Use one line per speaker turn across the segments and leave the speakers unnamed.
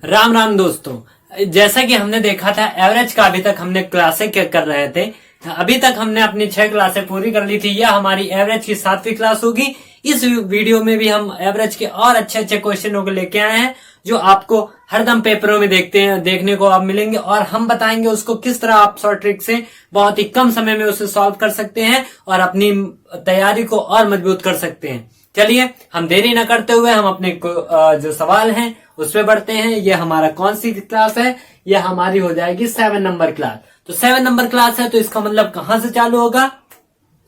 राम राम दोस्तों। जैसा कि हमने देखा था एवरेज का, अभी तक हमने क्लासें कर रहे थे। अभी तक हमने अपनी 6 क्लासें पूरी कर ली थी। यह हमारी एवरेज की 7वीं क्लास होगी। इस वीडियो में भी हम एवरेज के और अच्छे अच्छे क्वेश्चनों को लेके आए हैं जो आपको हरदम पेपरों में देखने को आप मिलेंगे, और हम बताएंगे उसको किस तरह आप शॉर्ट ट्रिक से बहुत ही कम समय में उसे सॉल्व कर सकते हैं और अपनी तैयारी को और मजबूत कर सकते हैं। चलिए हम देरी न करते हुए हम अपने जो सवाल हैं उस पे बढ़ते हैं। ये हमारा कौन सी क्लास है? ये हमारी हो जाएगी 7 नंबर क्लास। तो 7 नंबर क्लास है तो इसका मतलब कहां से चालू होगा?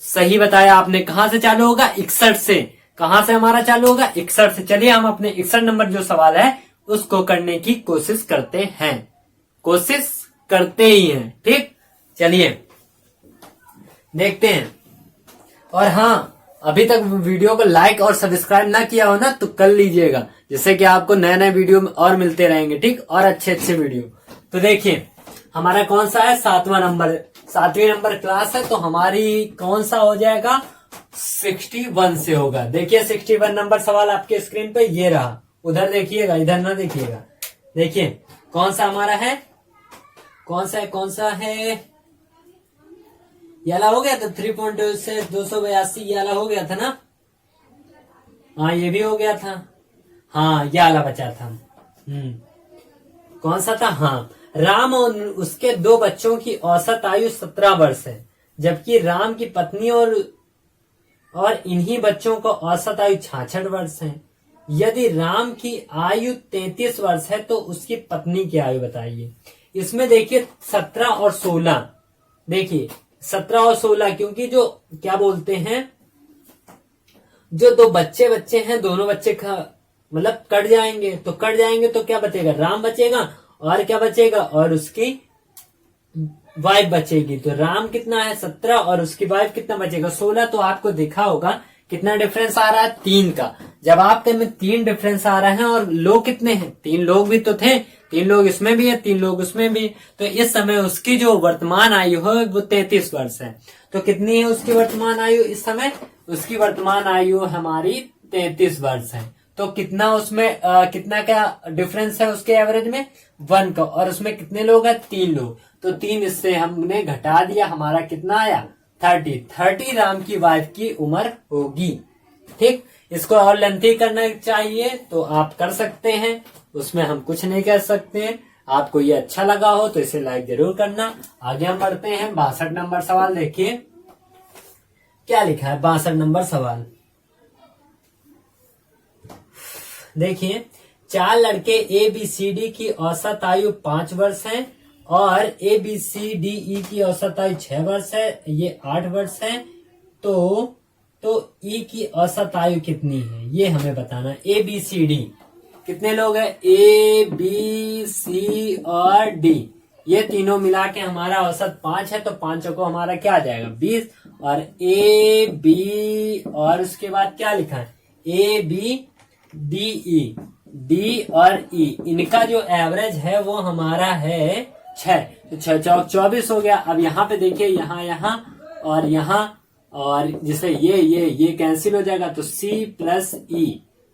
सही बताया आपने, कहां से चालू होगा? 61 से। कहां से हमारा चालू होगा? 61 से। चलिए हम अपने 61 नंबर जो सवाल है उसको करने की कोशिश करते हैं। कोशिश करते ही हैं, ठीक। चलिए देखते हैं। और हाँ, अभी तक वीडियो को लाइक और सब्सक्राइब ना किया हो ना तो कर लीजिएगा, जिससे कि आपको नए नए वीडियो और मिलते रहेंगे, ठीक, और अच्छे अच्छे वीडियो। तो देखिए हमारा कौन सा है? 7वीं नंबर क्लास है। तो हमारी कौन सा हो जाएगा? 61 से होगा। देखिए 61 नंबर सवाल आपके स्क्रीन पे ये रहा। उधर देखिएगा, इधर ना देखिएगा। देखिए कौन सा हमारा है? कौन सा है? ये वाला हो गया था 3.2 से 282, ये वाला हो गया था ना? हाँ ये भी हो गया था। हाँ ये वाला बचा था। कौन सा था? हाँ, राम और उसके 2 बच्चों की औसत आयु 17 वर्ष है, जबकि राम की पत्नी और इन्हीं बच्चों का औसत आयु 66 वर्ष है। यदि राम की आयु 33 वर्ष है तो उसकी पत्नी की आयु बताइए। इसमें देखिए 17 और 16, देखिए 17 और 16, क्योंकि जो क्या बोलते हैं, जो 2 बच्चे हैं, दोनों बच्चे का मतलब कट जाएंगे। तो क्या बचेगा? राम बचेगा और क्या बचेगा? और उसकी वाइफ बचेगी। तो राम कितना है? 17, और उसकी वाइफ कितना बचेगा? 16। तो आपको देखा होगा कितना डिफरेंस आ रहा है? 3 का। जब आपके में 3 डिफरेंस आ रहे हैं और लोग कितने हैं? 3 लोग भी तो थे, 3 लोग इसमें भी है, 3 लोग उसमें भी। तो इस समय उसकी जो वर्तमान आयु है वो 33 वर्ष है। तो कितनी है उसकी वर्तमान आयु इस समय? उसकी वर्तमान आयु हमारी 33 वर्ष है। तो कितना उसमें कितना क्या डिफरेंस है उसके एवरेज में? 1 का। और उसमें कितने लोग हैं? 3 लोग। तो 3 इससे हमने घटा दिया, हमारा कितना आया? 30 राम की वाइफ की उम्र होगी, ठीक। इसको और लेंथी करना चाहिए तो आप कर सकते हैं, उसमें हम कुछ नहीं कर सकते हैं। आपको ये अच्छा लगा हो तो इसे लाइक जरूर करना। आगे हम बढ़ते हैं। 62 नंबर सवाल देखिए क्या लिखा है। 62 नंबर सवाल देखिए, 4 लड़के ABCD की औसत आयु 5 वर्ष है और ABCDE की औसत आयु 6 वर्ष है, ये 8 वर्ष है। तो E की औसत आयु कितनी है ये हमें बताना है। ABCD कितने लोग हैं? A B C और D, ये तीनों मिला के हमारा औसत 5 है। तो 5 को हमारा क्या आ जाएगा? 20। और A B और उसके बाद क्या लिखा है? A B D E, D और E, इनका जो एवरेज है वो हमारा है 6। तो 6 चौक 24 हो गया। अब यहाँ पे देखिए, यहाँ और यहाँ, और जिसे ये कैंसिल हो जाएगा। तो C plus E,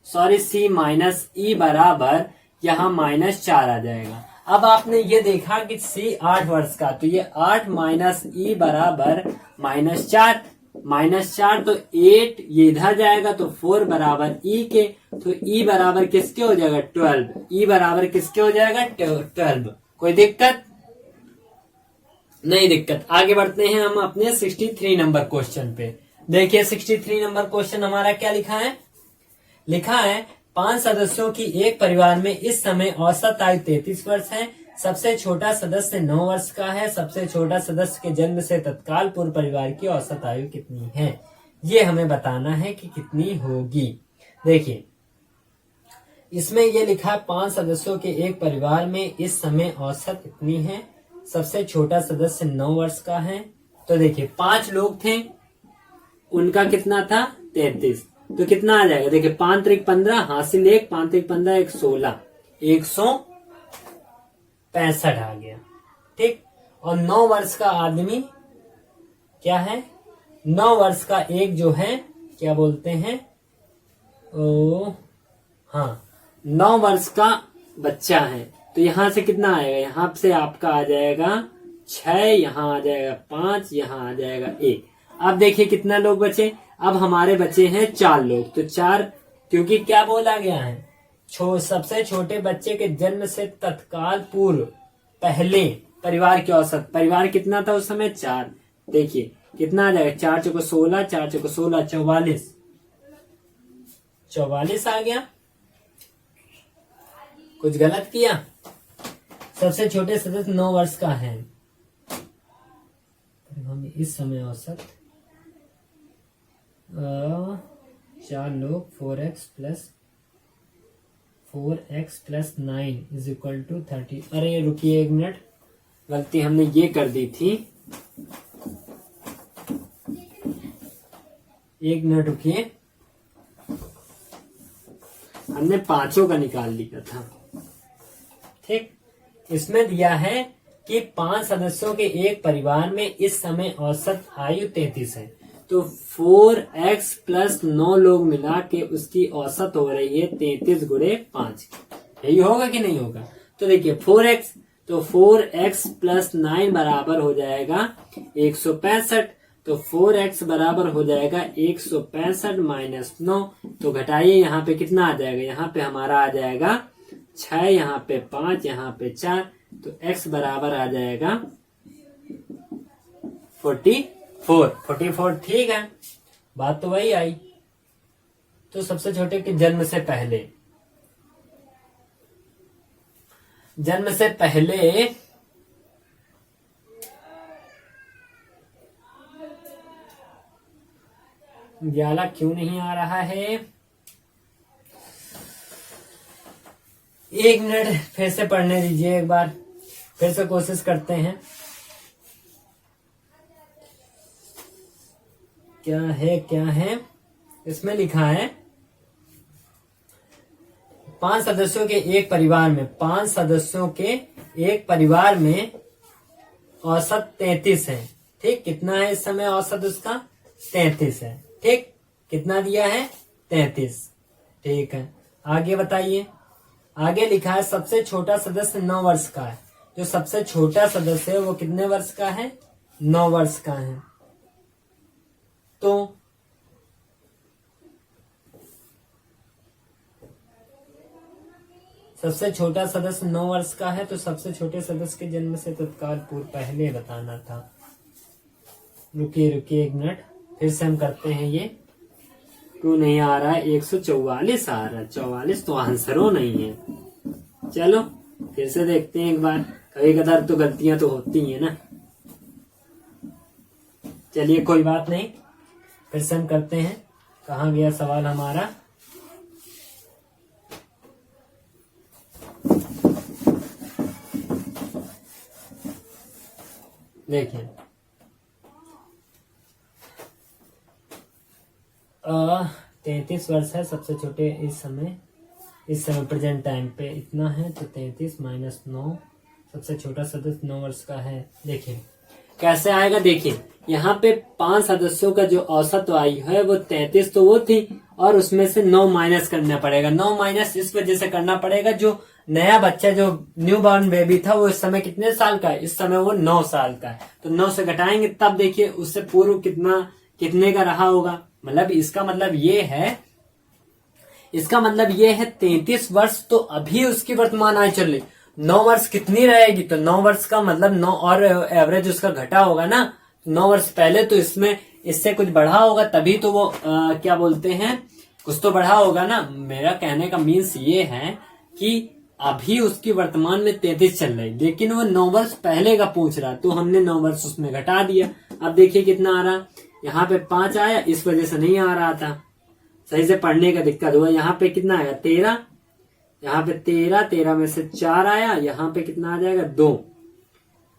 sorry C minus E बराबर यहाँ -4 आ जाएगा। अब आपने ये देखा कि C 8 वर्ष का, तो ये 8 माइनस E बराबर -4। -4 तो 8 ये इधर जाएगा, तो 4 बराबर E के। तो E बराबर किसके हो जाएगा? 12। E बराबर किसके हो जाएगा? 12। कोई दिक्कत? नहीं दिक्कत। आगे बढ़ते हैं हम अपने 63 नंबर क्वेश्चन पे। देखिए 63 नंबर क्वेश्चन हमारा क्या लिखा है? लिखा है 5 सदस्यों की एक परिवार में इस समय औसत आयु 33 वर्ष है। सबसे छोटा सदस्य 9 वर्ष का है। सबसे छोटा सदस्य के जन्म से तत्काल पूर्व परिवार की औसत आयु कितनी है? ये हमें बताना है कि कितनी होगी। देखिए इसमें ये लिखा है 5 सदस्यों के एक परिवार में इस समय औसत कितनी है। सबसे छोटा सदस्य 9 वर्ष का है। तो देखिए 5 लोग थे, उनका कितना था? 33। तो कितना आ जाएगा? देखिए 5 त्रिक 15, हासिल 1, 5 त्रिक 15, 1 16, 165 आ गया, ठीक। और 9 वर्ष का आदमी क्या है? 9 वर्ष का एक जो है क्या बोलते हैं? हाँ 9 वर्ष का बच्चा है, तो यहाँ से कितना आएगा, यहाँ से आपका आ जाएगा 6, यहाँ आ जाएगा 5, यहाँ आ जाएगा 1। अब देखिए कितना लोग बचे, अब हमारे बचे हैं 4 लोग, तो 4, क्योंकि क्या बोला गया है, सबसे छोटे बच्चे के जन्म से तत्काल पूर्व पहले परिवार की औसत, परिवार कितना था उस समय 4, देखिए कितना आ जाएगा, 4 चौको 16, 4 चौको 16, 44 आ गया। कुछ गलत किया? सबसे छोटे सदस्य 9 वर्ष का है, हम इस समय औसत 4 लोग 4x plus 9 is equal to 30। अरे रुकिए 1 मिनट, गलती हमने ये कर दी थी, 1 मिनट रुकिए, हमने 5 का निकाल लिया था। ठीक, इसमें दिया है कि 5 सदस्यों के एक परिवार में इस समय औसत आयु 33 है, तो 4x प्लस 9 लोग मिला के उसकी औसत हो रही है 33 गुणे 5। यही होगा कि नहीं होगा? तो देखिए 4x, तो 4x प्लस 9 बराबर हो जाएगा 165, तो 4x बराबर हो जाएगा 165 माइनस 9, तो घटाइए, यहाँ पे कितना आ जाएगा, यहाँ पे हमारा आ जाएगा 6, यहाँ पे 5, यहाँ पे 4, तो x बराबर आ जाएगा 44। ठीक है, बात तो वही आई। तो सबसे छोटे के जन्म से पहले ग्यारह क्यों नहीं आ रहा है? 1 मिनट फिर से पढ़ने दीजिए, एक बार फिर से कोशिश करते हैं। क्या है इसमें लिखा है, 5 सदस्यों के एक परिवार में औसत 33 है। ठीक, कितना है इस समय औसत उसका? 33 है। ठीक, कितना दिया है? 33। ठीक है, आगे बताइए। आगे लिखा है सबसे छोटा सदस्य 9 वर्ष का है। जो सबसे छोटा सदस्य है वो कितने वर्ष का है? 9 वर्ष का है। तो सबसे छोटा सदस्य 9 वर्ष का है, तो सबसे छोटे सदस्य के जन्म से तत्काल पूर्व पहले बताना था। रुकिए 1 मिनट, फिर से हम करते हैं। ये 2 नहीं आ रहा है, 144 आ रहा है। 44 तो आंसरों नहीं है। चलो फिर से देखते हैं एक बार, कभी कदार तो गलतियां तो होती हैं ना। चलिए कोई बात नहीं, फिर से हम करते हैं। कहाँ गया सवाल हमारा? देखिए 33 वर्ष है सबसे छोटे इस समय प्रेजेंट टाइम पे इतना है, तो 33 माइनस 9, सबसे छोटा सदस्य 9 वर्ष का है। देखिए कैसे आएगा, देखिए यहाँ पे 5 सदस्यों का जो औसत आयु है वो 33 तो वो थी, और उसमें से 9 माइनस करना पड़ेगा। 9 माइनस इस वजह से करना पड़ेगा, जो नया बच्चा जो न्यू बॉर्न बेबी था वो इस समय कितने साल का है? इस समय वो 9 साल का है। तो 9 से घटाएंगे तब देखिए उससे पूर्व कितने का रहा होगा। मतलब इसका मतलब ये है 33 वर्ष, तो अभी उसकी वर्तमान आयु चल रही। 9 वर्ष कितनी रहेगी? तो 9 वर्ष का मतलब 9 और एवरेज उसका घटा होगा ना। 9 वर्ष पहले तो इससे कुछ बढ़ा होगा, तभी तो वो क्या बोलते हैं, कुछ तो बढ़ा होगा ना। मेरा कहने का मीन्स ये है कि अभी उसकी वर्तमान में 33 चल रही, लेकिन वो 9 वर्ष पहले का पूछ रहा, तो हमने 9 वर्ष उसमें घटा दिया। अब देखिए कितना आ रहा, यहाँ पे 5 आया, इस वजह से नहीं आ रहा था, सही से पढ़ने का दिक्कत हुआ। यहाँ पे कितना आया? 13, यहाँ पे 13 में से 4 आया, यहाँ पे कितना आ जाएगा? 2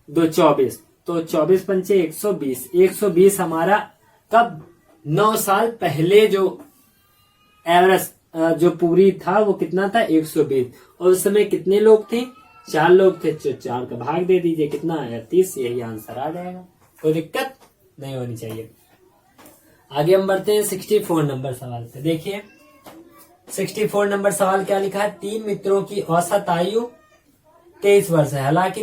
24, तो 24 पंचे 120। 120 हमारा कब? 9 साल पहले जो एवरेज जो पूरी था वो कितना था? 120। और उस समय कितने लोग थे? 4 लोग थे, तो 4 का भाग दे दीजिए, कितना आया? 30। यही आंसर आ जाएगा, कोई दिक्कत नहीं होनी चाहिए। आगे हम बढ़ते हैं 64 नंबर सवाल पे। देखिए 64 नंबर सवाल क्या लिखा है, 3 मित्रों की औसत आयु 23 वर्ष है। हालांकि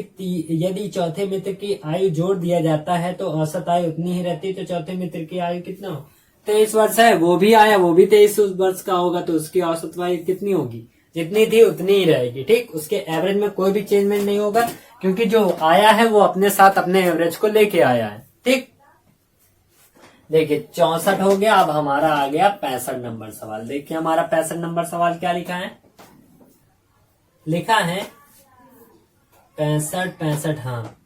यदि चौथे मित्र की आयु जोड़ दिया जाता है तो औसत आयु उतनी ही रहती है, तो चौथे मित्र की आयु कितना हो, 23 वर्ष है। वो भी आया, वो भी 23 वर्ष का होगा, तो उसकी औसत आयु कितनी होगी, जितनी थी उतनी ही रहेगी। ठीक, उसके एवरेज में कोई भी चेंजमेंट नहीं होगा, क्योंकि जो आया है वो अपने साथ अपने एवरेज को लेके आया है। ठीक, देखिए 64 हो गया। अब हमारा आ गया 65 नंबर सवाल। देखिए हमारा 65 नंबर सवाल क्या लिखा है, लिखा है 65 हाँ।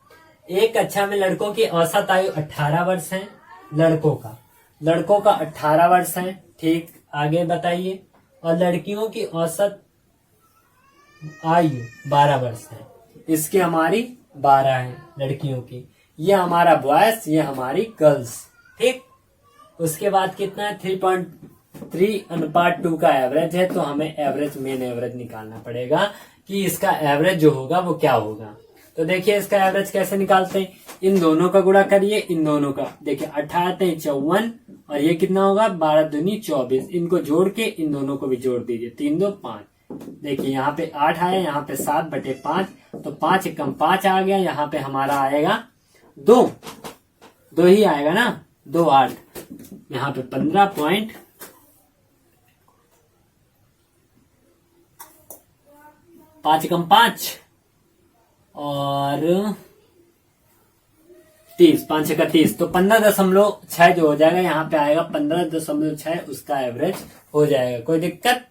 एक कक्षा में लड़कों की औसत आयु 18 वर्ष है, लड़कों का 18 वर्ष है। ठीक, आगे बताइए। और लड़कियों की औसत आयु 12 वर्ष है। इसकी हमारी 12 है लड़कियों की, ये हमारा बॉयज, ये हमारी गर्ल्स। ठीक, उसके बाद कितना है, 3:2 का एवरेज है, तो हमें एवरेज मेन एवरेज निकालना पड़ेगा कि इसका एवरेज जो होगा वो क्या होगा। तो देखिए इसका एवरेज कैसे निकालते हैं, इन दोनों का गुणा करिए, इन दोनों का। देखिए 18 54 और ये कितना होगा, 12 दूनी 24। इनको जोड़ के इन दोनों को भी जोड़ दीजिए, 3 2 5। देखिए यहाँ पे 8 आया, यहाँ पे 7/5, तो 5 एकम 5 आ गया। यहाँ पे हमारा आएगा 2 ही आएगा ना, 2 8। यहाँ पे 15.5 एकम 5 और 30, 5 का 30, तो 15.6 जो हो जाएगा, यहाँ पे आएगा 15.6, उसका एवरेज हो जाएगा। कोई दिक्कत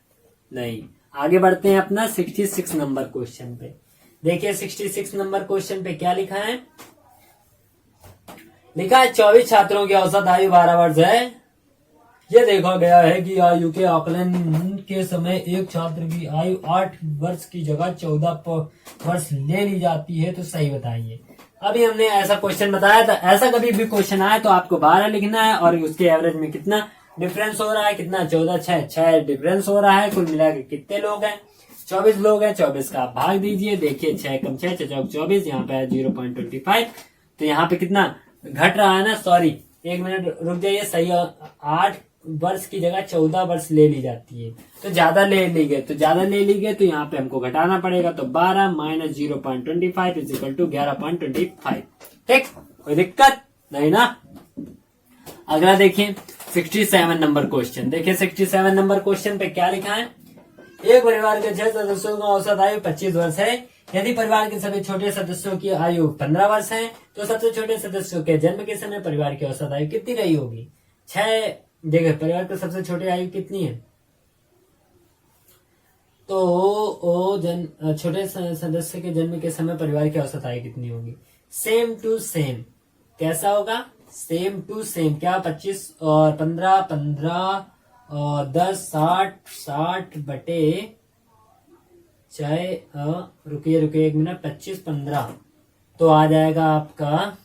नहीं। आगे बढ़ते हैं अपना 66 नंबर क्वेश्चन पे। देखिए 66 नंबर क्वेश्चन पे क्या लिखा है, लिखा है 24 छात्रों की औसत आयु 12 वर्ष है। यह देखा गया है कि आयु के आकलन के समय एक छात्र की आयु 8 वर्ष की जगह 14 वर्ष ले ली जाती है, तो सही बताइए। अभी हमने ऐसा क्वेश्चन बताया था, ऐसा कभी भी क्वेश्चन आए तो आपको 12 लिखना है और उसके एवरेज में कितना डिफरेंस हो रहा है, कितना 14 6 डिफरेंस हो रहा है। कुल मिलाकर कितने लोग हैं, 24 लोग हैं। 24 का आप भाग दीजिए, देखिए 6 कम 6 24, यहाँ पे 0.25, तो यहाँ पे कितना घट रहा है ना, सॉरी 1 मिनट रुक जाइए, सही। 8 वर्ष की जगह 14 वर्ष ले ली जाती है, तो ज्यादा ले ली गई, तो यहाँ पे हमको घटाना पड़ेगा, तो 12 - 0.25 = 11.25। ठीक, कोई दिक्कत नहीं ना। अगला देखिए 67 नंबर क्वेश्चन। देखिए 67 नंबर क्वेश्चन पे क्या लिखा है, एक परिवार के 6 सदस्यों का औसत आयु 25 वर्ष है। यदि परिवार के सभी छोटे सदस्यों की आयु 15 वर्ष है, तो सबसे छोटे सदस्यों के जन्म के समय परिवार की औसत आयु कितनी रही होगी। 6, देखिए परिवार की सबसे छोटी आयु कितनी है, तो छोटे सदस्य के जन्म के समय परिवार की औसत आयु कितनी होगी। सेम टू सेम कैसा होगा, सेम टू सेम क्या, 25 और 15 और 10 60 बटे 6, रुकिए 1 मिनट, 25 15, तो आ जाएगा आपका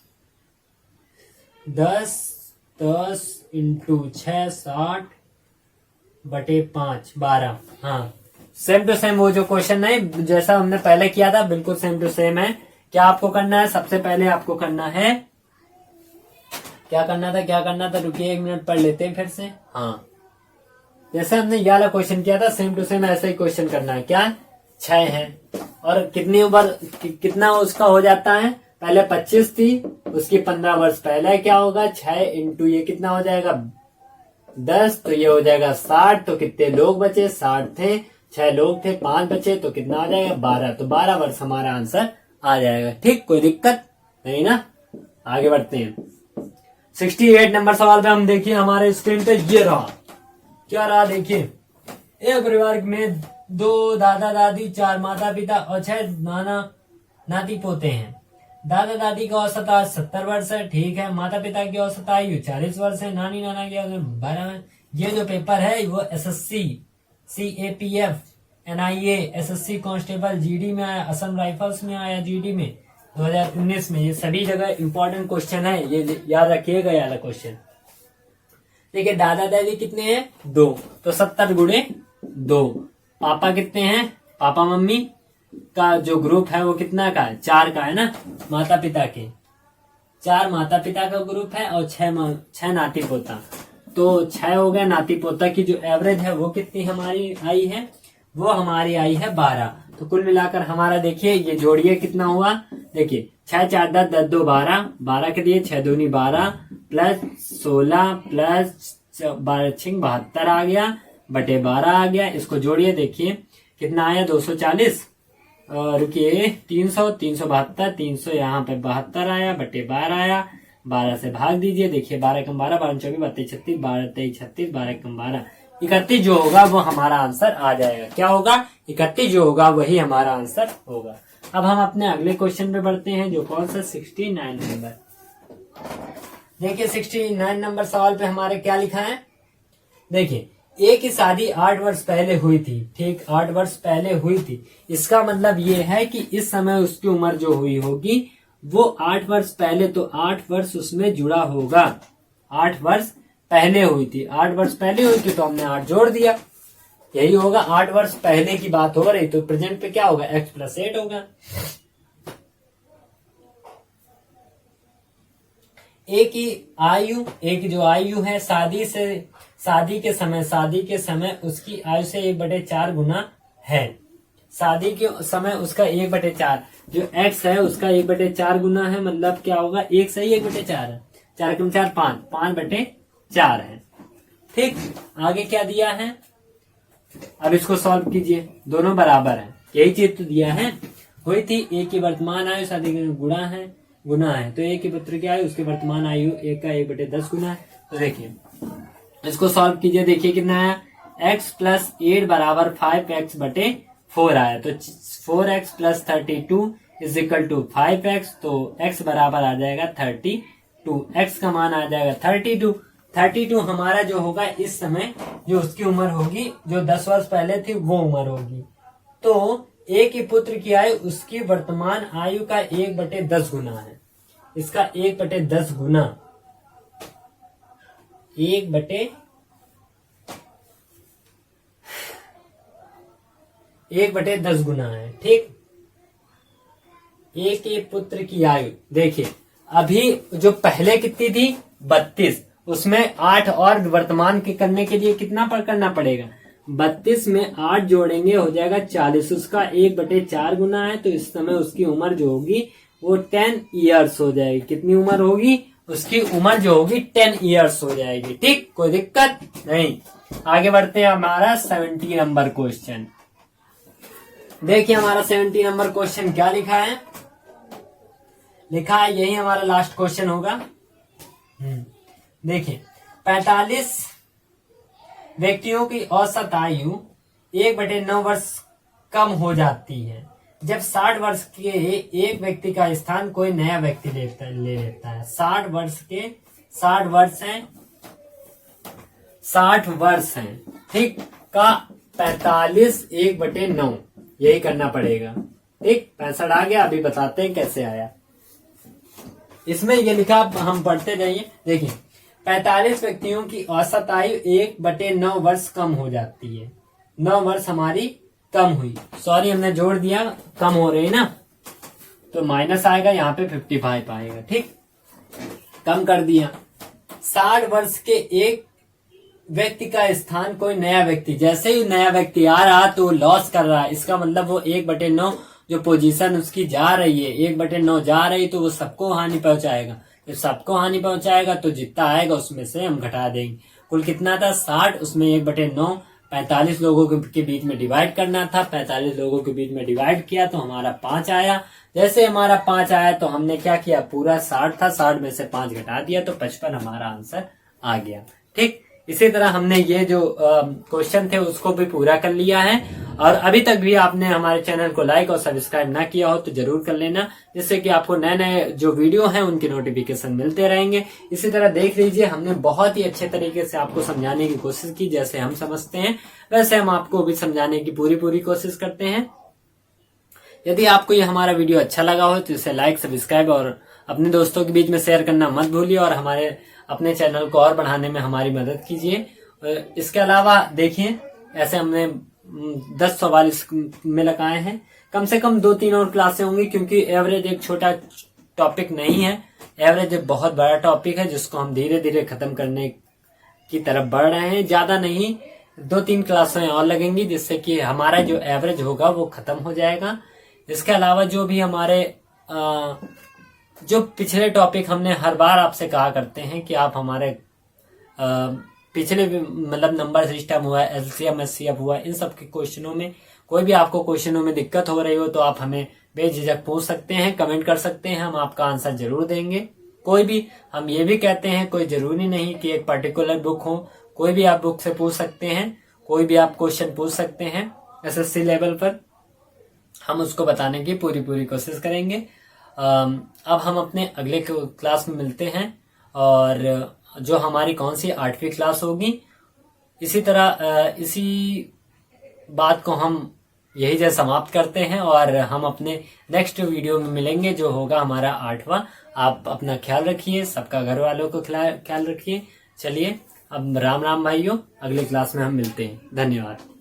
10 इंटू 6 60 बटे 5 12। हाँ, सेम टू सेम वो जो क्वेश्चन है जैसा हमने पहले किया था, बिल्कुल सेम टू सेम है। क्या आपको करना है, सबसे पहले आपको करना है, क्या करना था, रुकिए 1 मिनट पढ़ लेते हैं फिर से। हाँ, जैसे हमने ये वाला क्वेश्चन किया था सेम टू सेम ऐसा ही क्वेश्चन करना है। क्या 6 है और कितनी उम्र, कितना उसका हो जाता है, पहले 25 थी, उसकी 15 वर्ष पहले क्या होगा, 6 इंटू ये कितना हो जाएगा 10, तो ये हो जाएगा 60। तो कितने लोग बचे, 60 थे, 6 लोग थे, 5 बचे, तो कितना आ जाएगा 12, तो 12 वर्ष हमारा आंसर आ जाएगा। ठीक, कोई दिक्कत नहीं ना। आगे बढ़ते हैं 68 नंबर सवाल पे। हम देखिए हमारे स्क्रीन पे ये रहा, क्या रहा देखिए, एक परिवार में 2 दादा दादी, 4 माता पिता और 6 नाना नाती पोते हैं। दादा दादी का औसत आयु 70 वर्ष है। ठीक है, माता पिता की औसत आयु 40 वर्ष है, नानी नाना की आयु 12 है। ये जो पेपर है वो SSC CAPF NIA SSC constable GD में आया, असम राइफल्स में आया GD में 2019 में। ये सभी जगह इंपॉर्टेंट क्वेश्चन है, ये याद रखिएगा ये वाला क्वेश्चन। देखिए दादा दादी कितने हैं, 2, तो 70 गुणे 2। पापा कितने हैं, पापा मम्मी का जो ग्रुप है वो कितना का है, 4 का है ना, माता पिता के 4 माता पिता का ग्रुप है और 6 नाती पोता। तो 6 हो गया। नाती पोता की जो एवरेज है वो कितनी हमारी आई है, वो हमारी आई है 12। तो कुल मिलाकर हमारा देखिए ये जोड़िए कितना हुआ, देखिए 6 4 10 10 2 12, 12 के दिए 6 दूनी 12 प्लस 16 प्लस 12 6 72 आ गया बटे 12 आ गया। इसको जोड़िए देखिए कितना आया 240, रुकिए 300 372 300 यहाँ पे 72 आया बटे 12 आया। 12 से भाग दीजिए, देखिए 12 कम 12 12 24 32 36 12 23 36 12 कम 12 31 जो होगा वो हमारा आंसर आ जाएगा। क्या होगा, 31 जो होगा वही हमारा आंसर होगा। अब हम अपने अगले क्वेश्चन पे बढ़ते हैं, जो कौन सा 69 नंबर। देखिए 69 नंबर सवाल पे हमारे क्या लिखा है, देखिए ए की शादी 8 वर्ष पहले हुई थी, ठीक 8 वर्ष पहले हुई थी। इसका मतलब ये है कि इस समय उसकी उम्र जो हुई होगी वो 8 वर्ष पहले, तो 8 वर्ष उसमें जुड़ा होगा। 8 वर्ष पहले हुई थी, 8 वर्ष पहले हुई थी तो हमने 8 जोड़ दिया, यही होगा। 8 वर्ष पहले की बात हो रही तो प्रेजेंट पे क्या होगा, x + 8 होगा। ए की जो आयु है शादी के समय उसकी आयु से 1/4 गुना है। शादी के समय उसका 1/4, जो x है उसका 1/4 गुना है, मतलब क्या होगा, 1 सही 1/4 है, 4 कम 4 5, 5/4 है। ठीक, आगे क्या दिया है, अब इसको सॉल्व कीजिए, दोनों बराबर है, यही चीज तो दिया है। हुई थी ए की वर्तमान आयु शादी के गुना है तो ए की पुत्र की आयु उसके वर्तमान आयु 1 का 1/10 गुना है। तो देखिए इसको सॉल्व कीजिए, देखिए कितना आया, x + 8 बराबर 5x/4 आया। तो 4x + 32 = 5x, तो x बराबर आ जाएगा 32, x का मान आ जाएगा 32 हमारा जो होगा इस समय जो उसकी उम्र होगी, जो 10 वर्ष पहले थी वो उम्र होगी। तो ए के पुत्र की आयु उसकी वर्तमान आयु का 1/10 गुना है, इसका 1/10 गुना 1/10 गुना है। ठीक, ए के पुत्र की आयु देखिए अभी जो पहले कितनी थी 32, उसमें 8 और वर्तमान के करने के लिए कितना करना पड़ेगा, 32 में 8 जोड़ेंगे हो जाएगा 40, उसका 1/4 गुना है। तो इस समय उसकी उम्र जो होगी वो 10 ईयर्स हो जाएगी। कितनी उम्र होगी, उसकी उम्र जो होगी 10 ईयर्स हो जाएगी। ठीक, कोई दिक्कत नहीं। आगे बढ़ते हैं, हमारा 70 नंबर क्वेश्चन। देखिए हमारा 70 नंबर क्वेश्चन क्या लिखा है, लिखा है यही हमारा लास्ट क्वेश्चन होगा। देखिए 45 व्यक्तियों की औसत आयु 1/9 वर्ष कम हो जाती है जब 60 वर्ष के एक व्यक्ति का स्थान कोई नया व्यक्ति ले लेता है। 60 वर्ष हैं, ठीक, का 45 1/9 यही करना पड़ेगा। ठीक, 65 आ गया, अभी बताते हैं कैसे आया। इसमें ये लिखा, हम पढ़ते जाइए। देखिए 45 व्यक्तियों की औसत आयु 1/9 वर्ष कम हो जाती है। 9 वर्ष हमारी कम हुई, सॉरी हमने जोड़ दिया, कम हो रही ना, तो माइनस आएगा, यहाँ पे 55 आएगा। ठीक, कम कर दिया। 60 वर्ष के एक व्यक्ति का स्थान कोई नया व्यक्ति, जैसे ही नया व्यक्ति आ रहा तो लॉस कर रहा है, इसका मतलब वो 1/9 जो पोजीशन उसकी जा रही है 1/9 जा रही, तो वो सबको हानि पहुंचाएगा। जब सबको हानि पहुंचाएगा तो जितना आएगा उसमें से हम घटा देंगे। कुल कितना था 60, उसमें 1/9 45 लोगों के बीच में डिवाइड करना था, 45 लोगों के बीच में डिवाइड किया तो हमारा 5 आया। जैसे हमारा 5 आया तो हमने क्या किया, पूरा 60 था, 60 में से 5 घटा दिया तो 55 हमारा आंसर आ गया। ठीक, इसी तरह हमने ये जो क्वेश्चन थे उसको भी पूरा कर लिया है। और अभी तक भी आपने हमारे चैनल को लाइक और सब्सक्राइब ना किया हो तो जरूर कर लेना, जिससे कि आपको नए नए जो वीडियो हैं उनके नोटिफिकेशन मिलते रहेंगे। इसी तरह देख लीजिए, हमने बहुत ही अच्छे तरीके से आपको समझाने की कोशिश की, जैसे हम समझते हैं वैसे हम आपको भी समझाने की पूरी कोशिश करते हैं। यदि आपको ये हमारा वीडियो अच्छा लगा हो तो इसे लाइक सब्सक्राइब और अपने दोस्तों के बीच में शेयर करना मत भूलिए, और हमारे अपने चैनल को और बढ़ाने में हमारी मदद कीजिए। इसके अलावा देखिए, ऐसे हमने 10 सवाल इसमें लगाए हैं, कम से कम 2-3 और क्लासें होंगी, क्योंकि एवरेज एक छोटा टॉपिक नहीं है, एवरेज एक बहुत बड़ा टॉपिक है जिसको हम धीरे धीरे खत्म करने की तरफ बढ़ रहे हैं। ज्यादा नहीं, 2-3 क्लासें और लगेंगी जिससे कि हमारा जो एवरेज होगा वो खत्म हो जाएगा। इसके अलावा जो भी हमारे जो पिछले टॉपिक हमने हर बार आपसे कहा करते हैं कि आप हमारे पिछले मतलब नंबर सिस्टम हुआ, एलसीएम एचसीएफ हुआ, इन सब के क्वेश्चनों में कोई भी आपको क्वेश्चनों में दिक्कत हो रही हो तो आप हमें बेझिझक पूछ सकते हैं, कमेंट कर सकते हैं, हम आपका आंसर जरूर देंगे। कोई भी, हम ये भी कहते हैं कोई जरूरी नहीं कि एक पर्टिकुलर बुक हो, कोई भी आप बुक से पूछ सकते हैं, कोई भी आप क्वेश्चन पूछ सकते हैं एसएससी लेवल पर, हम उसको बताने की पूरी कोशिश करेंगे। अब हम अपने अगले क्लास में मिलते हैं और जो हमारी कौन सी 8वीं क्लास होगी, इसी तरह इसी बात को हम यही जैसे समाप्त करते हैं और हम अपने नेक्स्ट वीडियो में मिलेंगे जो होगा हमारा 8वां। आप अपना ख्याल रखिए, सबका घर वालों को ख्याल रखिए। चलिए अब राम राम भाइयों, अगले क्लास में हम मिलते हैं। धन्यवाद।